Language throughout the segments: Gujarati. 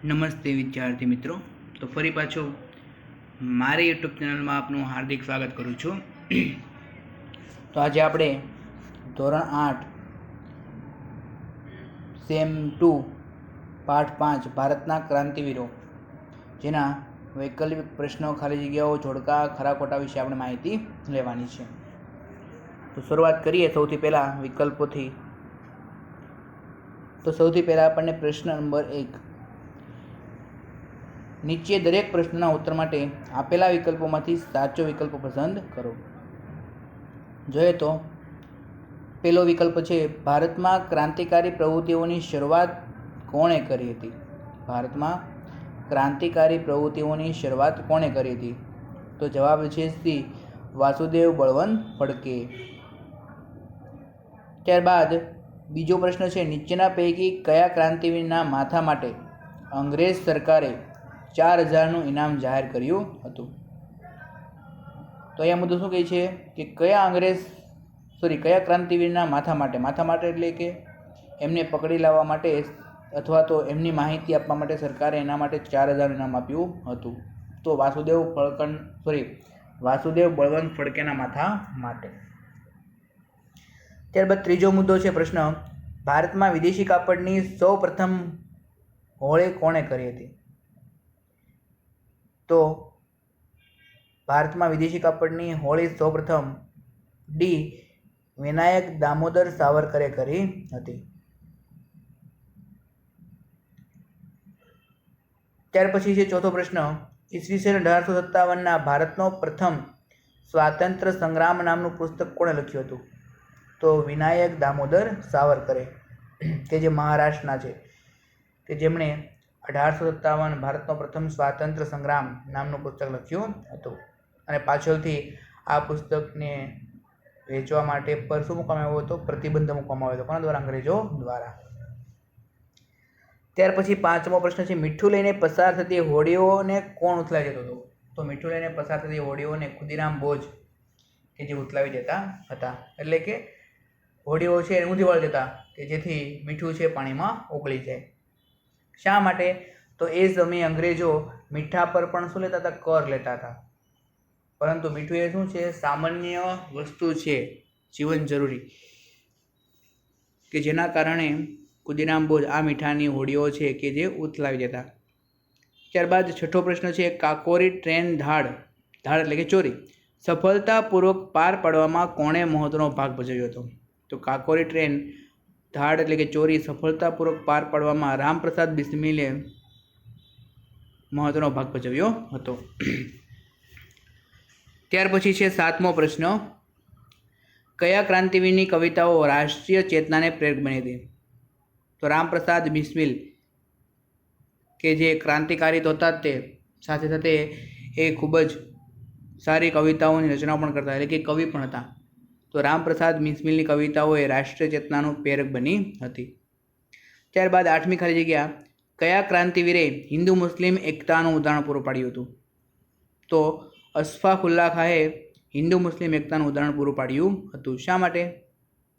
નમસ્તે વિદ્યાર્થી મિત્રો. તો ફરી પાછું મારી યુટ્યુબ ચેનલમાં આપનું હાર્દિક સ્વાગત કરું છું. તો આજે આપણે ધોરણ 8 સેમ 2 પાઠ 5 ભારતના ક્રાંતિવીરો જેના વૈકલ્પિક પ્રશ્નો, ખાલી જગ્યાઓ, જોડકા, ખરા ખોટા વિશે આપણે માહિતી લેવાની છે. તો શરૂઆત કરીએ સૌથી પહેલાં વિકલ્પોથી. તો સૌથી પહેલાં આપણને પ્રશ્ન નંબર 1. નીચે દરેક પ્રશ્નના ઉત્તર માટે આપેલા વિકલ્પોમાંથી સાચો વિકલ્પ પસંદ કરો. જોઈએ તો પહેલો વિકલ્પ છે, ભારતમાં ક્રાંતિકારી પ્રવૃત્તિઓની શરૂઆત કોણે કરી હતી? ભારતમાં ક્રાંતિકારી પ્રવૃત્તિઓની શરૂઆત કોણે કરી હતી? તો જવાબ છે સી, વાસુદેવ બળવંત ફડકે. ત્યારબાદ બીજો પ્રશ્ન છે, નીચેના પૈકી કયા ક્રાંતિવીરના માથા માટે અંગ્રેજ સરકારે 4000નું ઇનામ જાહેર કર્યું હતું? તો અહીંયા મુદ્દો શું કહે છે કે કયા ક્રાંતિવીરના માથા માટે એટલે કે એમને પકડી લાવવા માટે અથવા તો એમની માહિતી આપવા માટે સરકારે એના માટે 4000 ઇનામ આપ્યું હતું. તો વાસુદેવ બળવંત ફડકેના માથા માટે. ત્યારબાદ ત્રીજો મુદ્દો છે પ્રશ્ન, ભારતમાં વિદેશી કાપડની સૌ પ્રથમ હોળી કોણે કરી હતી? તો ભારતમાં વિદેશી કાપડની હોળી સૌપ્રથમ ડી, વિનાયક દામોદર સાવરકરે કરી હતી. ત્યાર પછી છે ચોથો પ્રશ્ન, ઈસવીસન 1857ના ભારતનો પ્રથમ સ્વાતંત્ર્ય સંગ્રામ નામનું પુસ્તક કોણે લખ્યું હતું? તો વિનાયક દામોદર સાવરકરે, કે જે મહારાષ્ટ્રના છે, કે જેમણે 1857 ભારતનો પ્રથમ સ્વાતંત્ર્ય સંગ્રામ નામનું પુસ્તક લખ્યું હતું. અને પાછળથી આ પુસ્તકને વેચવા માટે પર શું મૂકવામાં આવ્યો હતો? પ્રતિબંધ મૂકવામાં આવ્યો હતો. કોના દ્વારા? અંગ્રેજો દ્વારા. ત્યાર પછી પાંચમો પ્રશ્ન છે, મીઠું લઈને પસાર થતી હોડીઓને કોણ ઉથલાવી જતો હતો? તો મીઠું લઈને પસાર થતી હોડીઓને ખુદીરામ બોઝ કે જે ઉથલાવી દેતા હતા. એટલે કે હોડીઓ છે એ ઊંધી વાળી દેતા કે જેથી મીઠું છે પાણીમાં ઓગળી જાય. શા માટે? તો એ સમયે અંગ્રેજો મીઠા પર પણ શું લેતા હતા? કર લેતા હતા. પરંતુ મીઠું એ શું છે? સામાન્ય વસ્તુ છે, જીવન જરૂરી, કે જેના કારણે ખુદીરામ બોઝ આ મીઠાની હોડીઓ છે કે જે ઉથલાવી દેતા. ત્યારબાદ છઠ્ઠો પ્રશ્ન છે, કાકોરી ટ્રેન ધાડ એટલે કે ચોરી સફળતાપૂર્વક પાર પાડવામાં કોણે મહત્વનો ભાગ ભજવ્યો હતો? તો કાકોરી ટ્રેન ધાડ એટલે કે ચોરી સફળતાપૂર્વક પાર પાડવામાં રામપ્રસાદ બિસ્મિલે મહત્વનો ભાગ ભજવ્યો હતો. ત્યાર પછી છે સાતમો પ્રશ્ન, કયા ક્રાંતિવીરની કવિતાઓ રાષ્ટ્રીય ચેતનાને પ્રેરક બની હતી? તો રામપ્રસાદ બિસ્મિલ, કે જે ક્રાંતિકારી તો હતા જ, તે સાથે સાથે એ ખૂબ જ સારી કવિતાઓની રચના પણ કરતા, એટલે કે કવિ પણ હતા. તો રામપ્રસાદ બિસ્મિલની કવિતાઓ એ રાષ્ટ્રીય ચેતનાનું પ્રેરક બની હતી. ત્યારબાદ આઠમી ખાલી જગ્યા, કયા ક્રાંતિવીરે હિન્દુ મુસ્લિમ એકતાનું ઉદાહરણ પૂરું પાડ્યું હતું? તો અશફાકુલ્લા ખાએ હિન્દુ મુસ્લિમ એકતાનું ઉદાહરણ પૂરું પાડ્યું હતું. શા માટે?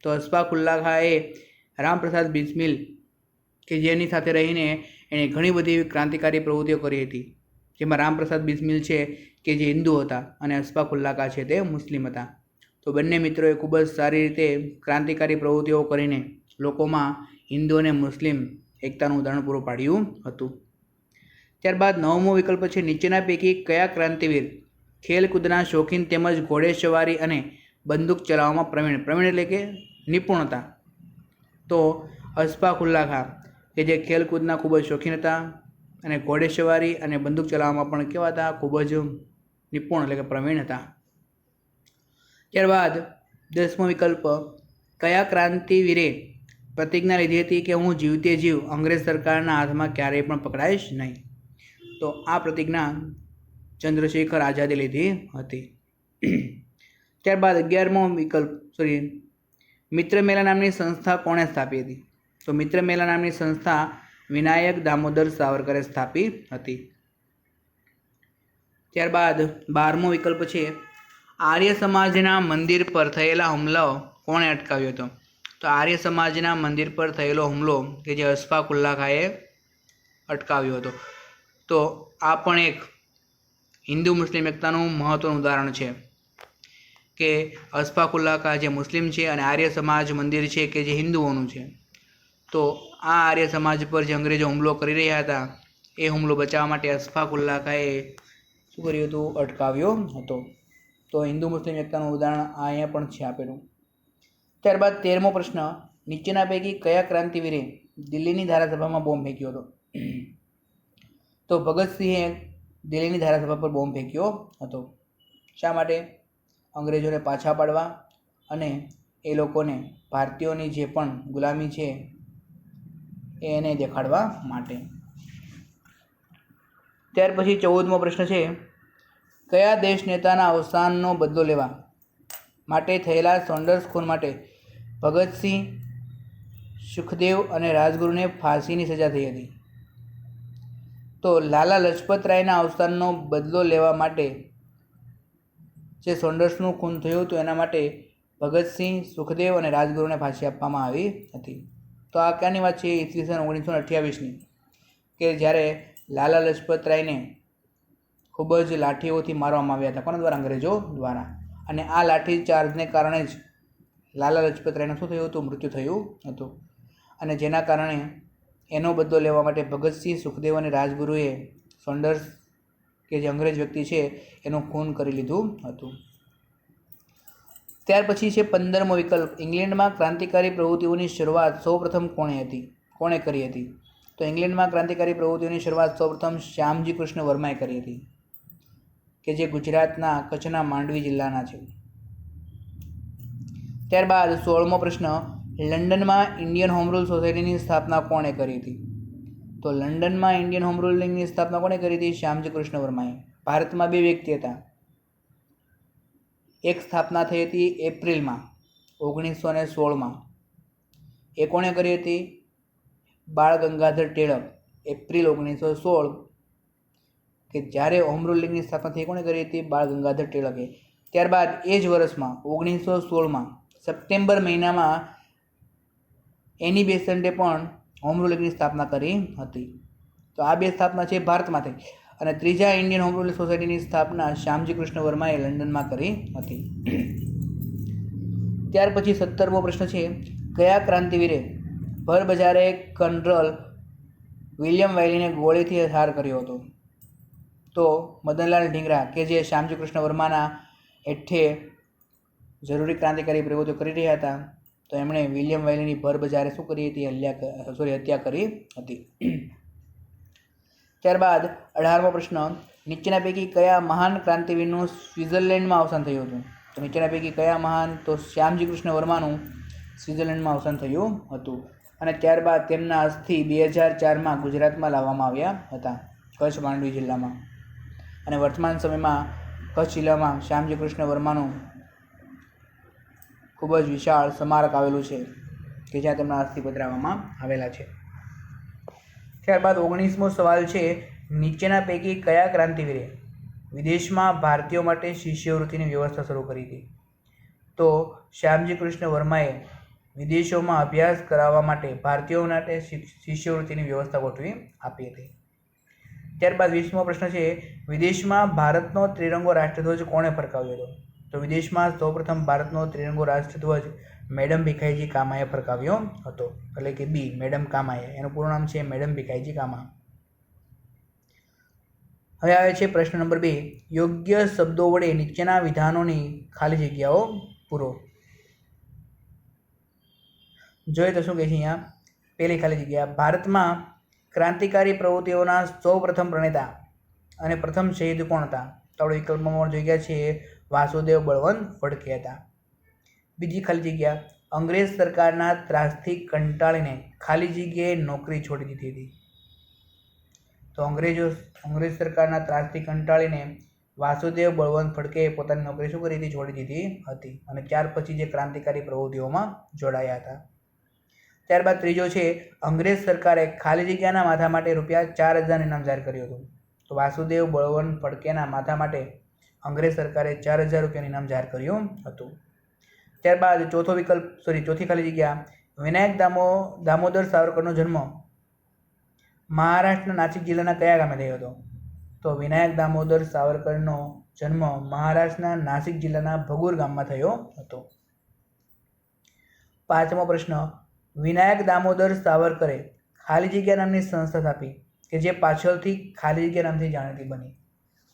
તો અશફાકુલ્લા ખાએ રામપ્રસાદ બિસ્મિલ, કે જેની સાથે રહીને એણે ઘણી બધી એવી ક્રાંતિકારી પ્રવૃત્તિઓ કરી હતી, જેમાં રામપ્રસાદ બિસ્મિલ છે કે જે હિન્દુ હતા અને અશફાકુલ્લા ખા છે તે મુસ્લિમ હતા. તો બંને મિત્રોએ ખૂબ જ સારી રીતે ક્રાંતિકારી પ્રવૃત્તિઓ કરીને લોકોમાં હિન્દુ અને મુસ્લિમ એકતાનું ઉદાહરણ પૂરું પાડ્યું હતું. ત્યારબાદ નવમો વિકલ્પ છે, નીચેના પૈકી કયા ક્રાંતિવીર ખેલકૂદના શોખીન તેમજ ઘોડેસવારી અને બંદૂક ચલાવવામાં પ્રવીણ એટલે કે નિપુણ હતા? તો અશફાકુલ્લા ખા, કે જે ખેલકૂદના ખૂબ જ શોખીન હતા અને ઘોડેસવારી અને બંદૂક ચલાવવામાં પણ કેવા હતા? ખૂબ જ નિપુણ એટલે કે પ્રવીણ હતા. ત્યારબાદ 10મો વિકલ્પ, કયા ક્રાંતિવીરે પ્રતિજ્ઞા લીધી હતી કે હું જીવતે જીવ અંગ્રેજ સરકારના હાથમાં ક્યારેય પણ પકડાઈશ નહીં? તો આ પ્રતિજ્ઞા ચંદ્રશેખર આઝાદે લીધી હતી. ત્યારબાદ 11મો વિકલ્પ મિત્ર મેલા નામની સંસ્થા કોણે સ્થાપી હતી? તો મિત્ર મેલા નામની સંસ્થા વિનાયક દામોદર સાવરકરે સ્થાપી હતી. ત્યારબાદ 12મો વિકલ્પ છે, આર્ય સમાજના મંદિર પર થયેલા હુમલો કોણે અટકાવ્યો હતો? તો આર્ય સમાજના મંદિર પર થયેલો હુમલો કે જે અશફાકુલ્લા ખાએ અટકાવ્યો હતો. તો આ પણ એક હિન્દુ મુસ્લિમ એકતાનું મહત્ત્વનું ઉદાહરણ છે કે અસ્ફાકુલ્લા ખાં જે મુસ્લિમ છે અને આર્ય સમાજ મંદિર છે કે જે હિન્દુઓનું છે. તો આ આર્ય સમાજ પર જે અંગ્રેજો હુમલો કરી રહ્યા હતા એ હુમલો બચાવવા માટે અસ્ફાકુલ્લા ખાંએ શું કર્યું હતું? અટકાવ્યો હતો. તો હિન્દુ મુસ્લિમ એકતાનું ઉદાહરણ અહીંયા પણ છે આપેલું. ત્યારબાદ 13મો પ્રશ્ન, નીચેના પૈકી કયા ક્રાંતિવીરે દિલ્હીની ધારાસભામાં બોમ્બ ફેંક્યો હતો? તો ભગતસિંહે દિલ્હીની ધારાસભા પર બોમ્બ ફેંક્યો હતો. શા માટે? અંગ્રેજોને પાછા પાડવા અને એ લોકોને ભારતીયોની જે પણ ગુલામી છે એને દેખાડવા માટે. ત્યાર પછી 14મો પ્રશ્ન છે, કયા દેશ નેતાના અવસાનનો બદલો લેવા માટે થયેલા સોન્ડર્સ ખૂન માટે ભગતસિંહ, સુખદેવ અને રાજગુરુને ફાંસીની સજા થઈ હતી? તો લાલા લજપત રાયના અવસાનનો બદલો લેવા માટે જે સોન્ડર્સનું ખૂન થયું હતું એના માટે ભગતસિંહ, સુખદેવ અને રાજગુરુને ફાંસી આપવામાં આવી હતી. તો આ ક્યાંની વાત છે? ઈસવીસન 1928ની, કે જ્યારે લાલા લજપત રાયને ખૂબ જ લાઠીઓથી મારવામાં આવ્યા હતા. કોના દ્વારા? અંગ્રેજો દ્વારા. અને આ લાઠીચાર્જને કારણે જ લાલા લજપત રાયનું શું થયું હતું? મૃત્યુ થયું હતું. અને જેના કારણે એનો બદલો લેવા માટે ભગતસિંહ, સુખદેવ અને રાજગુરુએ સોન્ડર્સ કે જે અંગ્રેજ વ્યક્તિ છે એનું ખૂન કરી લીધું હતું. ત્યાર પછી છે 15મો વિકલ્પ, ઇંગ્લેન્ડમાં ક્રાંતિકારી પ્રવૃત્તિઓની શરૂઆત સૌપ્રથમ કોણે કરી હતી? તો ઇંગ્લેન્ડમાં ક્રાંતિકારી પ્રવૃત્તિઓની શરૂઆત સૌપ્રથમ શ્યામજી કૃષ્ણ વર્માએ કરી હતી, કે જે ગુજરાતના કચ્છના માંડવી જિલ્લાના છે. ત્યારબાદ 16મો પ્રશ્ન, લંડનમાં ઇન્ડિયન હોમ રૂલ સોસાયટીની સ્થાપના કોણે કરી હતી? તો લંડનમાં ઇન્ડિયન હોમ રૂલ લીગની સ્થાપના કોણે કરી હતી? શ્યામજી કૃષ્ણ વર્માએ. ભારતમાં બે વ્યક્તિ હતા. એક સ્થાપના થઈ હતી એપ્રિલમાં 1916માં. એ કોણે કરી હતી? બાળ ગંગાધર ટિળક. એપ્રિલ 1916, કે જ્યારે હોમ રૂલ લીગની સ્થાપના થઈ કોણે કરી હતી? બાળ ગંગાધર ટિળકે. ત્યારબાદ એ જ વર્ષમાં 1916માં સપ્ટેમ્બર મહિનામાં એની બેસન્ટે પણ હોમ રૂલ લીગની સ્થાપના કરી હતી. તો આ બે સ્થાપના છે ભારતમાં થઈ. અને ત્રીજા ઇન્ડિયન હોમ રૂલ સોસાયટીની સ્થાપના શ્યામજી કૃષ્ણ વર્માએ લંડનમાં કરી હતી. ત્યાર પછી 17મો પ્રશ્ન છે, કયા ક્રાંતિવીરે ભરબજારે કર્નલ વિલિયમ વાયલીને ગોળીથી ઠાર કર્યો હતો? તો મદનલાલ ઢીંગરા, કે જે શ્યામજી કૃષ્ણ વર્માના હેઠે જરૂરી ક્રાંતિકારી પ્રવૃત્તિઓ કરી રહ્યા હતા. તો એમણે વિલિયમ વાયલીની ભરબજારે શું કરી હતી? હત્યા કરી હતી. ત્યારબાદ 18મો પ્રશ્ન, નીચેના પૈકી કયા મહાન ક્રાંતિવીરનું સ્વિટ્ઝરલેન્ડમાં અવસાન થયું હતું? તો નીચેના પૈકી કયા મહાન? તો શ્યામજી કૃષ્ણ વર્માનું સ્વિટ્ઝરલેન્ડમાં અવસાન થયું હતું. અને ત્યારબાદ તેમના અસ્થિ 2004માં ગુજરાતમાં લાવવામાં આવ્યા હતા, કચ્છ માંડવી જિલ્લામાં. અને વર્તમાન સમયમાં કચ્છ જિલ્લામાં શ્યામજી કૃષ્ણ વર્માનું ખૂબ જ વિશાળ સ્મારક આવેલું છે, કે જ્યાં તેમના અસ્થિ પધરાવવામાં આવેલા છે. ત્યારબાદ 19મો સવાલ છે, નીચેના પૈકી કયા ક્રાંતિવીરે વિદેશમાં ભારતીયો માટે શિષ્યવૃત્તિની વ્યવસ્થા શરૂ કરી હતી? તો શ્યામજી કૃષ્ણ વર્માએ વિદેશોમાં અભ્યાસ કરાવવા માટે ભારતીયો માટે શિષ્યવૃત્તિની વ્યવસ્થા ગોઠવી આપી હતી. ત્યારબાદ 20મો પ્રશ્ન છે, વિદેશમાં ભારતનો ત્રિરંગો રાષ્ટ્રધ્વજ કોણે ફરકાવ્યો હતો? તો વિદેશમાં સૌપ્રથમ ભારતનો ત્રિરંગો રાષ્ટ્રધ્વજ મેડમ ભીખાઈજી કામાએ ફરકાવ્યો હતો, એટલે કે બી મેડમ કામાએ. એનું પૂરું નામ છે મેડમ ભીખાઈજી કામા. હવે આવે છે પ્રશ્ન નંબર 2, યોગ્ય શબ્દો વડે નીચેના વિધાનોની ખાલી જગ્યાઓ પૂરો. જોઈએ તો શું કહે છે અહીંયા? પહેલી ખાલી જગ્યા, ભારતમાં ક્રાંતિકારી પ્રવૃત્તિઓના સૌ પ્રથમ પ્રણેતા અને પ્રથમ શહીદ કોણ હતા? તો આપણે વિકલ્પમાં જોઈ ગયા છીએ વાસુદેવ બળવંત ફડકે હતા. બીજી ખાલી જગ્યા, અંગ્રેજ સરકારના ત્રાસથી કંટાળીને ખાલી જગ્યાએ નોકરી છોડી દીધી હતી. તો અંગ્રેજ સરકારના ત્રાસથી કંટાળીને વાસુદેવ બળવંત ફડકે પોતાની નોકરી શું કરી હતી? છોડી દીધી હતી. અને ત્યાર પછી જે ક્રાંતિકારી પ્રવૃત્તિઓમાં જોડાયા હતા. ત્યારબાદ ત્રીજો છે, અંગ્રેજ સરકારે ખાલી જગ્યાના માથા માટે ₹4000 ઇનામ જાહેર કર્યું હતું. તો વાસુદેવ બળવંત ફડકેના માથા માટે અંગ્રેજ સરકારે ₹4000 ઇનામ જાહેર કર્યું હતું. ત્યારબાદ ચોથી ખાલી જગ્યા, વિનાયક દામોદર સાવરકરનો જન્મ મહારાષ્ટ્રના નાસિક જિલ્લાના કયા ગામે થયો હતો? તો વિનાયક દામોદર સાવરકરનો જન્મ મહારાષ્ટ્રના નાસિક જિલ્લાના ભગુર ગામમાં થયો હતો. 5મો પ્રશ્ન, વિનાયક દામોદર સાવરકરે ખાલી જગ્યા નામની સંસ્થા સ્થાપી કે જે પાછળથી ખાલી જગ્યા નામથી જાણીતી બની.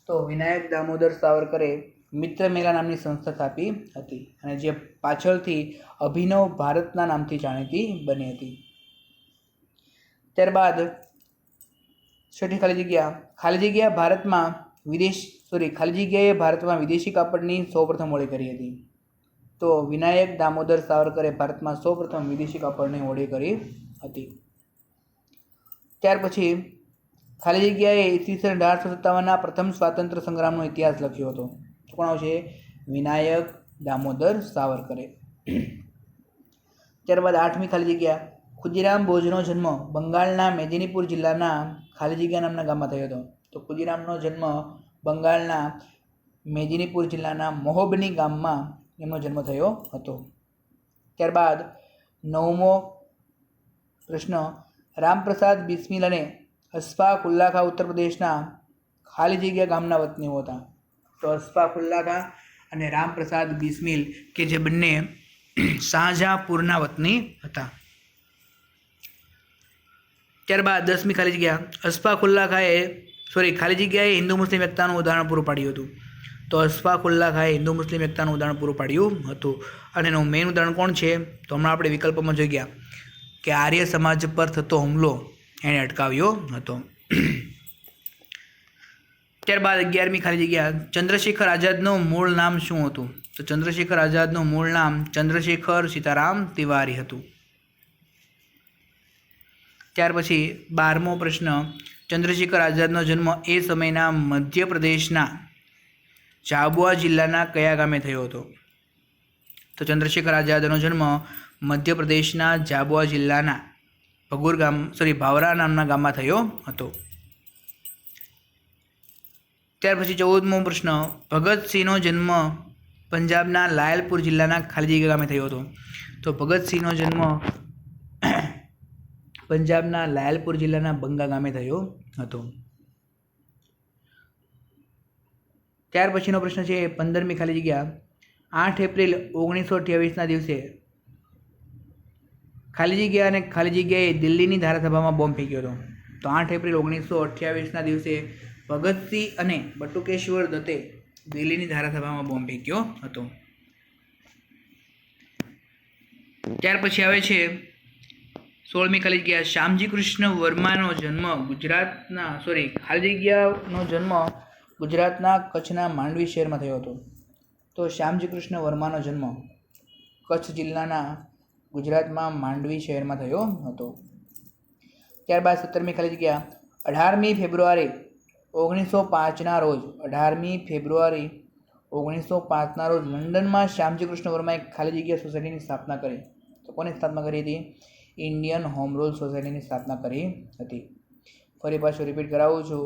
તો વિનાયક દામોદર સાવરકરે મિત્ર મેલા નામની સંસ્થા સ્થાપી હતી અને જે પાછળથી અભિનવ ભારતના નામથી જાણીતી બની હતી. ત્યારબાદ છઠ્ઠી ખાલી જગ્યાએ ભારતમાં વિદેશી કાપડની સૌપ્રથમ ઓળી કરી હતી. તો વિનાયક દામોદર સાવરકરે ભારતમાં સૌપ્રથમ વિદેશી કાપડની ઓળી કરી હતી. ત્યાર પછી ખાલી જગ્યાએ ઈસવીસન 1857ના પ્રથમ સ્વાતંત્ર્ય સંગ્રામનો ઇતિહાસ લખ્યો હતો. કોણ આવશે? વિનાયક દામોદર સાવરકરે. ત્યારબાદ 8મી ખાલી જગ્યા, ખુદીરામ બોઝનો જન્મ બંગાળના મેદિનીપુર જિલ્લાના ખાલી જગ્યા નામના ગામમાં થયો હતો. તો ખુદીરામનો જન્મ બંગાળના મેદિનીપુર જિલ્લાના મોહબની ગામમાં એમનો જન્મ થયો હતો. ત્યારબાદ 9મો પ્રશ્ન, રામપ્રસાદ બિસ્મિલ અને અશફાક ઉલ્લા ખાં ઉત્તર પ્રદેશના ખાલી જગ્યા ગામના વતનીઓ હતા. તો અશફાક ઉલ્લા ખાં અને રામપ્રસાદ બિસ્મિલ કે જે બંને શાહજહાંપુરના વતની હતા. ત્યારબાદ 10મી ખાલી જગ્યા, અશફાક ઉલ્લા ખાલી જગ્યાએ હિન્દુ મુસ્લિમ એકતાનું ઉદાહરણ પૂરું પાડ્યું હતું. તો અશફાક ઉલ્લા ખાએ હિન્દુ મુસ્લિમ એકતાનું ઉદાહરણ પૂરું પાડ્યું હતું અને એનું મેઇન ઉદાહરણ કોણ છે? તો હમણાં આપણે વિકલ્પમાં જોઈ ગયા કે આર્ય સમાજ પર થતો હુમલો એણે અટકાવ્યો હતો. ત્યારબાદ 11મી ખાલી જગ્યા, ચંદ્રશેખર આઝાદનું મૂળ નામ શું હતું? તો ચંદ્રશેખર આઝાદનું મૂળ નામ ચંદ્રશેખર સીતારામ તિવારી હતું. ત્યાર પછી 12મો પ્રશ્ન, ચંદ્રશેખર આઝાદનો જન્મ એ સમયના મધ્યપ્રદેશના ઝાબુઆ જિલ્લાના કયા ગામે થયો હતો? તો ચંદ્રશેખર આઝાદનો જન્મ મધ્યપ્રદેશના ઝાબુઆ જિલ્લાના ભાવરા નામના ગામમાં થયો હતો. ત્યાર પછી 14મો પ્રશ્ન, ભગતસિંહનો જન્મ પંજાબના લાયલપુર જિલ્લાના ખાલી જગ્યા ગામે થયો હતો. તો ભગતસિંહનો જન્મ પંજાબના લાયલપુર જિલ્લાના બંગા ગામે થયો હતો. ત્યાર પછીનો પ્રશ્ન છે 15મી ખાલી જગ્યા, 8 એપ્રિલ 1928ના દિવસે ખાલી જગ્યાએ દિલ્હીની ધારાસભામાં બોમ્બ ફેંક્યો હતો. તો 8 એપ્રિલ 1928ના દિવસે ભગતસિંહ અને બટુકેશ્વર દત્તે દિલ્હીની ધારાસભામાં બોમ્બ ફેંક્યો હતો. ત્યાર પછી આવે છે 16મી ખાલી જગ્યા, શ્યામજી કૃષ્ણ વર્માનો જન્મ ગુજરાતના કચ્છના માંડવી શહેરમાં થયો હતો. તો શ્યામજી કૃષ્ણ વર્માનો જન્મ કચ્છ જિલ્લાના ગુજરાતમાં માંડવી શહેરમાં થયો હતો. ત્યારબાદ 17મી ખાલી જગ્યા, 18મી ફેબ્રુઆરી 1905ના રોજ લંડનમાં શ્યામજી કૃષ્ણ વર્માએ ખાલી જગ્યા સોસાયટીની સ્થાપના કરી. તો કોની સ્થાપના કરી હતી? ઇન્ડિયન હોમ રૂલ સોસાયટીની સ્થાપના કરી હતી. ફરી પાછું રિપીટ કરાવું છું,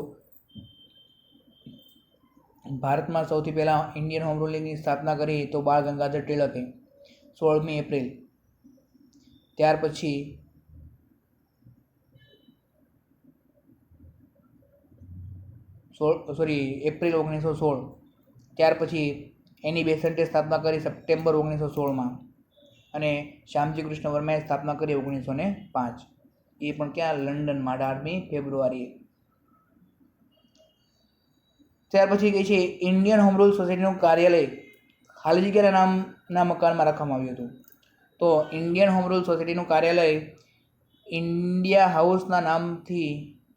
ભારતમાં સૌથી પહેલાં ઇન્ડિયન હોમ રૂલની સ્થાપના કરી તો બાળ ગંગાધર ટિળકે 16મી એપ્રિલ. ત્યાર પછી એપ્રિલ 1916. ત્યાર પછી એની બેસન્ટે સ્થાપના કરી સપ્ટેમ્બર 1916માં અને શ્યામજી કૃષ્ણ વર્માએ સ્થાપના કરી 1905. એ પણ ક્યાં? લંડનમાં 18મી ફેબ્રુઆરીએ. ત્યાર પછી કહે છે ઇન્ડિયન હોમ રૂલ સોસાયટીનું કાર્યાલય ખાલી જગ્યાના નામના મકાનમાં રાખવામાં આવ્યું હતું. તો ઇન્ડિયન હોમ રૂલ સોસાયટીનું કાર્યાલય ઇન્ડિયા હાઉસના નામથી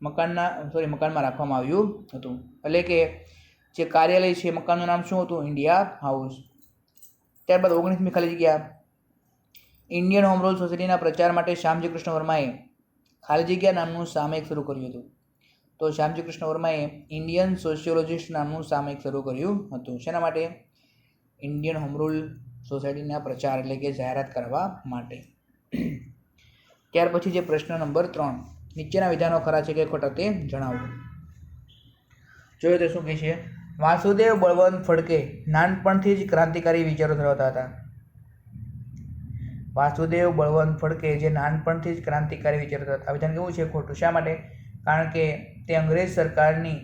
મકાનમાં રાખવામાં આવ્યું હતું. એટલે કે જે કાર્યાલય છે મકાનનું નામ શું હતું? India house. ત્યારબાદ 19મી ખાલી જગ્યા, ઇન્ડિયન હોમ રૂલ સોસાયટીના પ્રચાર માટે શ્યામજી કૃષ્ણ વર્માએ ખાલી જગ્યા નામનું સામયિક શરૂ કર્યું હતું. તો શ્યામજી કૃષ્ણ વર્માએ ઇન્ડિયન સોશિયોલોજિસ્ટ નામનું સામયિક શરૂ કર્યું હતું. શેના માટે? ઇન્ડિયન હોમ રૂલ સોસાયટીના પ્રચાર એટલે કે જાહેરાત કરવા માટે. ત્યાર પછી જે પ્રશ્ન નંબર 3, નીચેના વિધાનો ખરા છે કે ખોટા તે જણાવો. જોઈએ તો શું કહે છે? વાસુદેવ બળવંત ફડકે નાનપણથી જ ક્રાંતિકારી વિચારો ધરાવતા હતા. વાસુદેવ બળવંત ફડકે જે નાનપણથી જ ક્રાંતિકારી વિચારો ધરાવતા. આ વિધાન કેવું છે? ખોટું. શા માટે? કારણ કે તે અંગ્રેજ સરકારની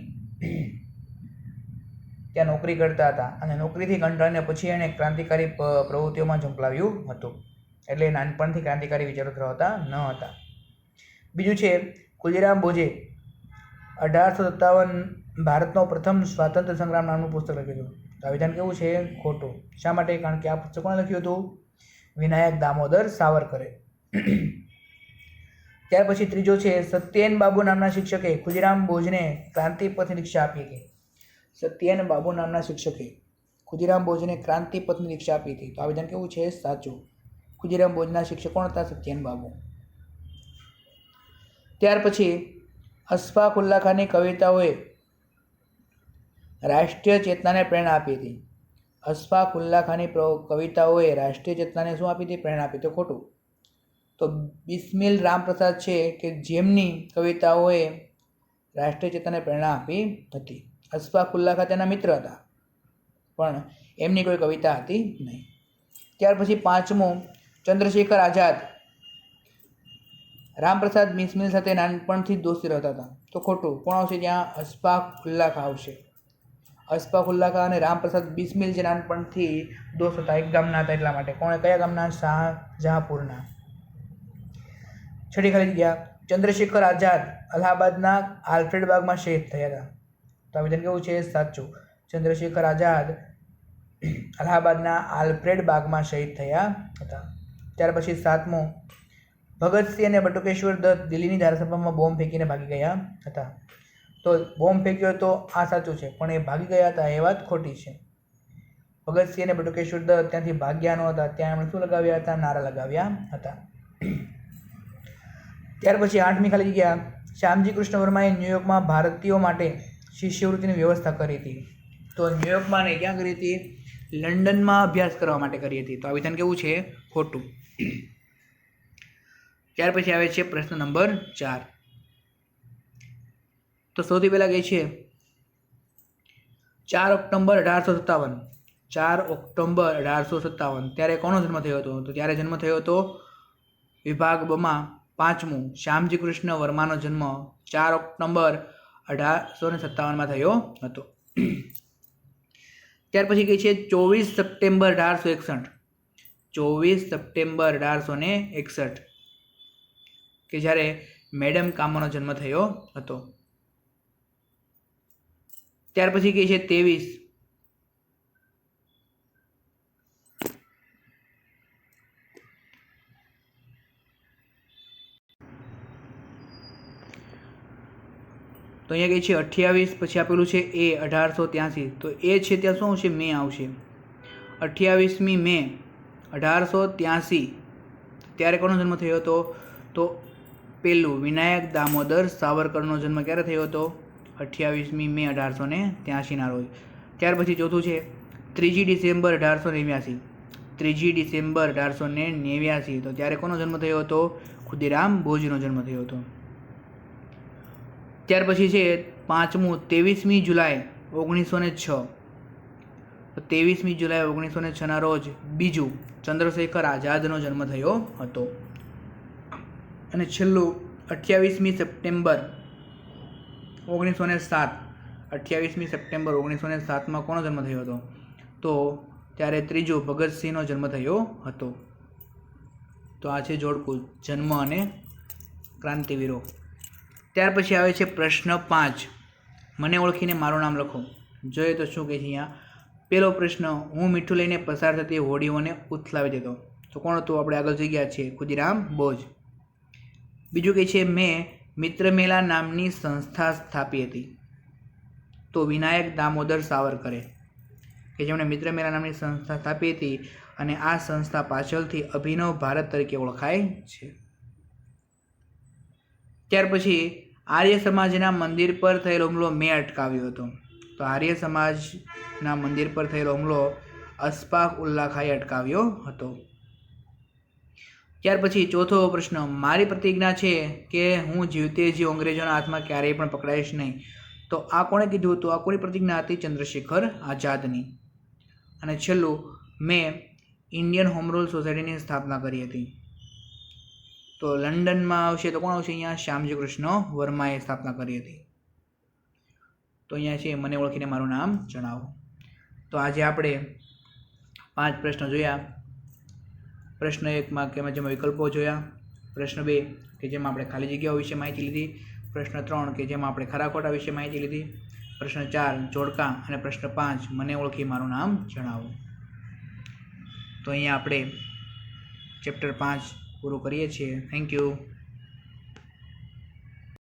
ત્યાં નોકરી કરતા હતા અને નોકરીથી કંટાળીને પછી એણે ક્રાંતિકારી પ્રવૃત્તિઓમાં ઝંપલાવ્યું હતું. એટલે નાનપણથી ક્રાંતિકારી વિચારો ધરાવતા ન હતા. બીજું છે ખુદીરામ બોઝે 1857 ભારતનો પ્રથમ સ્વાતંત્ર્ય સંગ્રામ નામનું પુસ્તક લખ્યું હતું. તો આ વિધાન કેવું છે? ખોટું. શા માટે? કારણ કે આ પુસ્તક કોણે લખ્યું હતું? વિનાયક દામોદર સાવરકરે. ત્યાર પછી ત્રીજો છે સત્યેન બાબુ નામના શિક્ષકે ખુદીરામ બોઝને ક્રાંતિપથની દીક્ષા આપી હતી. સત્યેન બાબુ નામના શિક્ષકે ખુદીરામ બોઝને ક્રાંતિપથની દીક્ષા આપી હતી. તો આ વિધાન કેવું છે? સાચું. ખુદીરામ બોઝના શિક્ષક કોણ હતા? સત્યેન બાબુ. ત્યાર પછી અશફાક ઉલ્લા ખાનની કવિતાઓએ રાષ્ટ્રીય ચેતનાને પ્રેરણા આપી હતી. અશફાક ઉલ્લા ખાનની કવિતાઓએ રાષ્ટ્રીય ચેતનાને શું આપી હતી? પ્રેરણા આપી. તો ખોટું. તો બિસ્મિલ રામપ્રસાદ છે કે જેમની કવિતાઓએ રાષ્ટ્રીય ચેતનાને પ્રેરણા આપી હતી. અશફાક ઉલ્લા ખાન તેના મિત્ર હતા પણ એમની કોઈ કવિતા હતી નહીં. ત્યાર પછી પાંચમું ચંદ્રશેખર આઝાદ રામપ્રસાદ બિસ્મિલ સાથે નાનપણથી જ દોસ્તી રહેતા હતા. તો ખોટું. કોણ આવશે ત્યાં? અશફાક ઉલ્લા ખાન આવશે. અશફાક ઉલ્લા ખાન અને રામપ્રસાદ બિસ્મિલ જે નાનપણથી દોસ્ત હતા, એક ગામના હતા એટલા માટે. કોણે? કયા ગામના? શાહજહાંપુરના. છઠ્ઠી ખાલી જગ્યા ચંદ્રશેખર આઝાદ અલ્હાબાદના આલ્ફ્રેડ બાગમાં શહીદ થયા હતા. તો આ વિધાન કેવું છે? સાચું. ચંદ્રશેખર આઝાદ અલ્હાબાદના આલ્ફ્રેડ બાગમાં શહીદ થયા હતા. ત્યાર પછી સાતમું ભગતસિંહ અને બટુકેશ્વર દત્ત દિલ્હીની ધારાસભામાં બોમ્બ ફેંકીને ભાગી ગયા હતા. તો બોમ્બ ફેંક્યો તો આ સાચું છે પણ એ ભાગી ગયા હતા એ વાત ખોટી છે. ભગતસિંહ અને બટુકેશ્વર દત્ત ત્યાંથી ભાગ્યા ન હતા, ત્યાં એમણે શું લગાવ્યા હતા? નારા લગાવ્યા હતા. ત્યાર પછી આઠમી ખાલી જગ્યા શ્યામજી કૃષ્ણ વર્માએ ન્યુયોર્કમાં ભારતીયો માટે શિષ્યવૃત્તિની વ્યવસ્થા કરી હતી. તો ન્યુયોર્કમાં ને ક્યાં કરી હતી? લંડનમાં અભ્યાસ કરવા માટે કરી હતી. તો આ વિધાન કેવું છે? ખોટું. ત્યાર પછી આવે છે પ્રશ્ન નંબર 4. તો સૌથી પહેલાં કહે છે 4 ઓક્ટોબર 1857. 4 ઓક્ટોબર 1857 ત્યારે કોનો જન્મ થયો હતો? તો ત્યારે જન્મ થયો હતો વિભાગ બમાં પાંચમું શ્યામજી કૃષ્ણ વર્માનો જન્મ 4 ઓક્ટોબર 1857 થયો હતો. ત્યાર પછી કહે છે 24 સપ્ટેમ્બર 1861. 24 સપ્ટેમ્બર 1861 કે જ્યારે મેડમ કામોનો જન્મ થયો હતો. ત્યાર પછી કહે છે 23 તો અહીંયા કહે છે 28 પછી આપેલું છે એ 1883. તો એ છે ત્યાં શું આવશે? મે આવશે. 28મી મે 1883 ત્યારે કોનો જન્મ થયો હતો? તો પેલું વિનાયક દામોદર સાવરકરનો જન્મ ક્યારે થયો હતો? 28મી મે 1883ના રોજ. ત્યાર પછી ચોથું છે 3 ડિસેમ્બર 1889. 3 ડિસેમ્બર 1889 તો ત્યારે કોનો જન્મ થયો હતો? ખુદીરામ બોઝનો જન્મ થયો હતો. ત્યાર પછી છે પાંચમું 23મી જુલાઈ 1906. તો 23મી જુલાઈ 1906ના રોજ બીજું ચંદ્રશેખર આઝાદનો જન્મ થયો હતો. અને છેલ્લું 28મી સપ્ટેમ્બર 1907. 28મી સપ્ટેમ્બર 1907માં કોનો જન્મ થયો હતો? તો ત્યારે ત્રીજું ભગતસિંહનો જન્મ થયો હતો. તો આ છે જોડકું જન્મ અને ક્રાંતિવીરો. ત્યાર પછી આવે છે પ્રશ્ન 5. મને ઓળખીને મારું નામ લખો. જોઈએ તો શું કહે છે અહીંયા? પહેલો પ્રશ્ન હું મીઠું લઈને પસાર થતી હોડીઓને ઉથલાવી દેતો. તો કોણ હતું? આપણે આગળ જોઈ ગયા છીએ ખુદીરામ બોઝ. બીજું કહે છે મેં મિત્ર મેલા નામની સંસ્થા સ્થાપી હતી. તો વિનાયક દામોદર સાવરકરે કે જેમણે મિત્ર મેલા નામની સંસ્થા સ્થાપી હતી અને આ સંસ્થા પાછળથી અભિનવ ભારત તરીકે ઓળખાય છે. ત્યાર પછી આર્ય સમાજના મંદિર પર થયેલો હુમલો મેં અટકાવ્યો હતો. તો આર્ય સમાજના મંદિર પર થયેલો હુમલો અશફાક ઉલ્લા ખાએ અટકાવ્યો હતો. ત્યાર પછી ચોથો પ્રશ્ન મારી પ્રતિજ્ઞા છે કે હું જીવતે જીવ અંગ્રેજોના હાથમાં ક્યારેય પણ પકડાઈશ નહીં. તો આ કોણે કીધું હતું? આ કોની પ્રતિજ્ઞા હતી? ચંદ્રશેખર આઝાદની. અને છેલ્લું મેં ઇન્ડિયન હોમ રૂલ સોસાયટીની સ્થાપના કરી હતી. તો લંડનમાં આવશે તો કોણ આવશે? અહીંયા શ્યામજી કૃષ્ણ વર્માએ સ્થાપના કરી હતી. તો અહીંયા છે મને ઓળખીને મારું નામ જણાવો. તો આજે આપણે 5 પ્રશ્નો જોયા. પ્રશ્ન 1માં કે જેમાં વિકલ્પો જોયા, પ્રશ્ન 2 કે જેમાં આપણે ખાલી જગ્યાઓ વિશે માહિતી લીધી, પ્રશ્ન 3 કે જેમાં આપણે ખરા ખોટા વિશે માહિતી લીધી, પ્રશ્ન 4 જોડકા અને પ્રશ્ન 5 મને ઓળખી મારું નામ જણાવો. તો અહીંયા આપણે ચેપ્ટર 5 પૂરું કરીએ છીએ. Thank you.